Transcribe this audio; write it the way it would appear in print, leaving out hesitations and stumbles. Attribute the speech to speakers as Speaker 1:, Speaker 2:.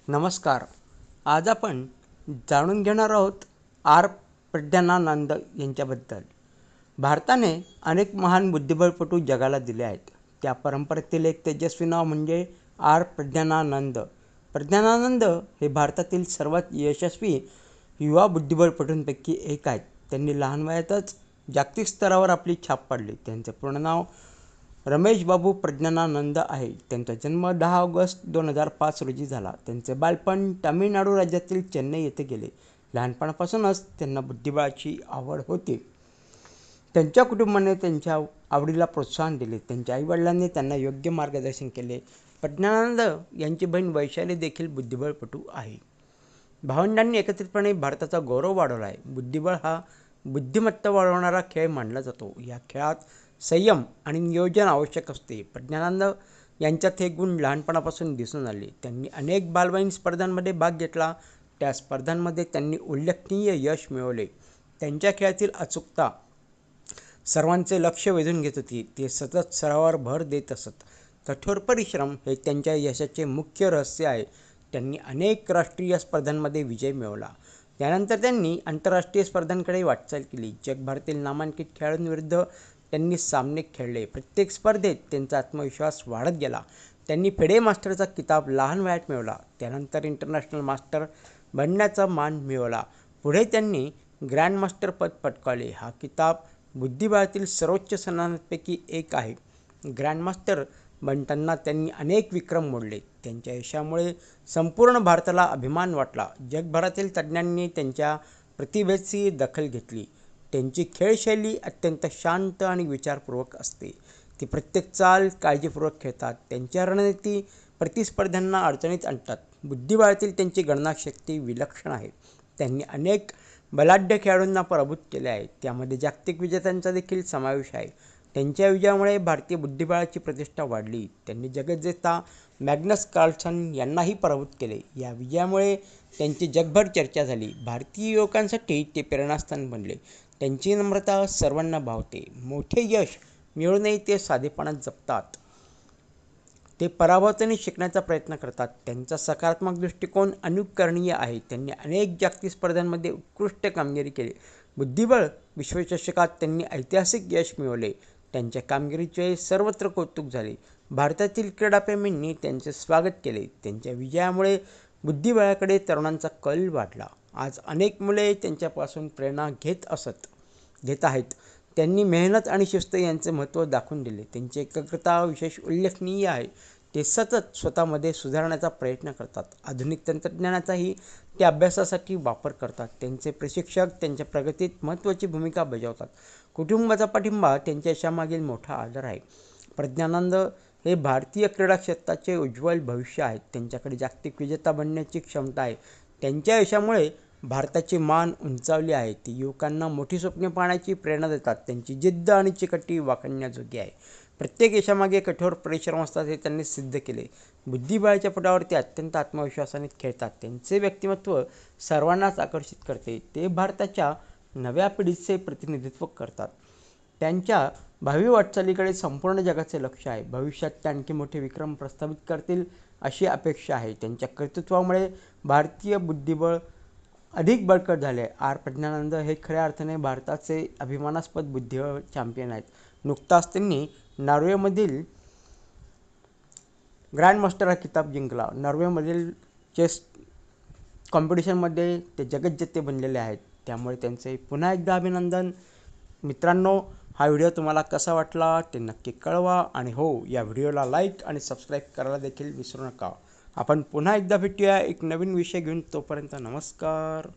Speaker 1: नमस्कार. आज आपण जाणून घेणार आहोत आर. प्रज्ञानानंद यांच्याबद्दल. भारताने अनेक महान बुद्धिबळपटू जगाला दिले आहेत. त्या परंपरेतील एक तेजस्वी नाव म्हणजे आर. प्रज्ञानानंद. प्रज्ञानानंद हे भारतातील सर्वात यशस्वी युवा बुद्धिबळपटूंपैकी एक आहेत. त्यांनी लहान वयातच जागतिक स्तरावर आपली छाप पाडली. त्यांचे पूर्ण नाव रमेश बाबू प्रज्ञानानंद आहे. त्यांचा जन्म 10 ऑगस्ट 2005 रोजी झाला. त्यांचे बालपण तामिळनाडू राज्यातील चेन्नई येथे गेले. लहानपणापासूनच त्यांना बुद्धिबळाची आवड होती. त्यांच्या कुटुंबाने त्यांच्या आवडीला प्रोत्साहन दिले. त्यांच्या आईवडिलांनी त्यांना योग्य मार्गदर्शन केले. प्रज्ञानानंद यांची बहीण वैशाली देखील बुद्धिबळपटू आहे. भावंडांनी एकत्रितपणे भारताचा गौरव वाढवला आहे. बुद्धिबळ हा बुद्धिमत्ता वाढवणारा खेळ मानला जातो. या खेळात संयम आणि नियोजन आवश्यक असते. प्रज्ञानानंद यांच्यात हे गुण लहानपणापासून दिसून आले. त्यांनी अनेक बालवाईन स्पर्धांमध्ये भाग घेतला. त्या स्पर्धांमध्ये त्यांनी उल्लेखनीय यश मिळवले. त्यांच्या खेळातील अचूकता सर्वांचे लक्ष वेधून घेत होती. ते सतत सरावावर भर देत असत. कठोर परिश्रम हे त्यांच्या यशाचे मुख्य रहस्य आहे. त्यांनी अनेक राष्ट्रीय स्पर्धांमध्ये विजय मिळवला. त्यानंतर त्यांनी आंतरराष्ट्रीय स्पर्धांकडे वाटचाल केली. जगभरातील नामांकित खेळाडूंविरुद्ध त्यांनी सामने खेळले. प्रत्येक स्पर्धेत त्यांचा आत्मविश्वास वाढत गेला. त्यांनी फिडे मास्टरचा किताब लहान वयात मिळवला. त्यानंतर इंटरनॅशनल मास्टर बनण्याचा मान मिळवला. पुढे त्यांनी ग्रँडमास्टर पद पटकावले. हा किताब बुद्धिबळातील सर्वोच्च सन्मानांपैकी एक आहे. ग्रँडमास्टर बनताना त्यांनी अनेक विक्रम मोडले. त्यांच्या यशामुळे संपूर्ण भारताला अभिमान वाटला. जगभरातील तज्ज्ञांनी त्यांच्या प्रतिभेची दखल घेतली. त्यांची खेळशैली अत्यंत शांत आणि विचारपूर्वक असते. ती प्रत्येक चाल काळजीपूर्वक खेळतात. त्यांच्या रणनीती प्रतिस्पर्ध्यांना अडचणीत आणतात. बुद्धिबळातील त्यांची गणनाशक्ती विलक्षण आहे. त्यांनी अनेक बलाढ्य खेळाडूंना पराभूत केले आहे. त्यामध्ये जागतिक विजेत्यांचा देखील समावेश आहे. त्यांच्या विजयामुळे भारतीय बुद्धिबळाची प्रतिष्ठा वाढली. त्यांनी जगज्जेता मॅग्नस कार्लसन यांनाही पराभूत केले. या विजयामुळे त्यांची जगभर चर्चा झाली. भारतीय युवकांसाठी ते प्रेरणास्थान बनले. त्यांची नम्रता सर्वांना भावते. मोठे यश मिळूनही ते साधेपणात जपतात. ते पराभवातून शिकण्याचा प्रयत्न करतात. त्यांचा सकारात्मक दृष्टिकोन अनुकरणीय आहे. त्यांनी अनेक जागतिक स्पर्धांमध्ये उत्कृष्ट कामगिरी केली. बुद्धिबळ विश्वचषकात त्यांनी ऐतिहासिक यश मिळवले. त्यांच्या कामगिरीचे सर्वत्र कौतुक झाले. भारतातील क्रीडाप्रेमींनी त्यांचे स्वागत केले. त्यांच्या विजयामुळे बुद्धिबळाकडे तरुणांचा कल वाढला. आज अनेक मुले त्यांच्यापासून प्रेरणा घेत आहेत. त्यांनी मेहनत आणि शिस्त यांचे महत्त्व दाखवून दिले. त्यांची एकाग्रता विशेष उल्लेखनीय आहे. ते सतत स्वतःमध्ये सुधारण्याचा प्रयत्न करतात. आधुनिक तंत्रज्ञानाचाही ते अभ्यासासाठी वापर करतात. त्यांचे प्रशिक्षक त्यांच्या प्रगतीत महत्त्वाची भूमिका बजावतात. कुटुंबाचा पाठिंबा त्यांच्या यशामागील मोठा आधार आहे. प्रज्ञानानंद हे भारतीय क्रीडा क्षेत्राचे उज्ज्वल भविष्य आहेत. त्यांच्याकडे जागतिक विजेता बनण्याची क्षमता आहे. त्यांच्या यशामुळे भारताची मान उंचावली आहे. ते युवकांना मोठी स्वप्ने पाहण्याची प्रेरणा देतात. त्यांची जिद्द आणि चिकाटी वाखाणण्याजोगी आहे. प्रत्येक यशामागे कठोर परिश्रम असतात हे त्यांनी सिद्ध केले. बुद्धिबळाच्या पटावर ते अत्यंत आत्मविश्वासाने खेळतात. त्यांचे व्यक्तिमत्व सर्वांनाच आकर्षित करते. ते भारताच्या नव्या पिढीचे प्रतिनिधित्व करतात. त्यांच्या भावी वाटचालीकडे संपूर्ण जगाचे लक्ष आहे. भविष्यात ते आणखी मोठे विक्रम प्रस्थापित करतील अशी अपेक्षा आहे. त्यांच्या कर्तृत्वामुळे भारतीय बुद्धिबळ अधिक बळकट झाले. आर. प्रज्ञानानंद हे खऱ्या अर्थाने भारताचे अभिमानास्पद बुद्धिबळ चॅम्पियन आहेत. नुकताच त्यांनी नॉर्वेमधील ग्रँडमास्टर हा किताब जिंकला. नॉर्वेमधील चेस कॉम्पिटिशनमध्ये ते जगज्जेते बनलेले आहेत. त्यामुळे त्यांचे पुन्हा एकदा अभिनंदन. मित्रांनो, हा व्हिडिओ तुम्हाला कसा वाटला ते नक्की कळवा. आणि हो, या व्हिडिओला लाईक आणि सबस्क्राईब करायला देखील विसरू नका. आपण पुन्हा एकदा भेटूया एक नवीन विषय घेऊन. तोपर्यंत नमस्कार.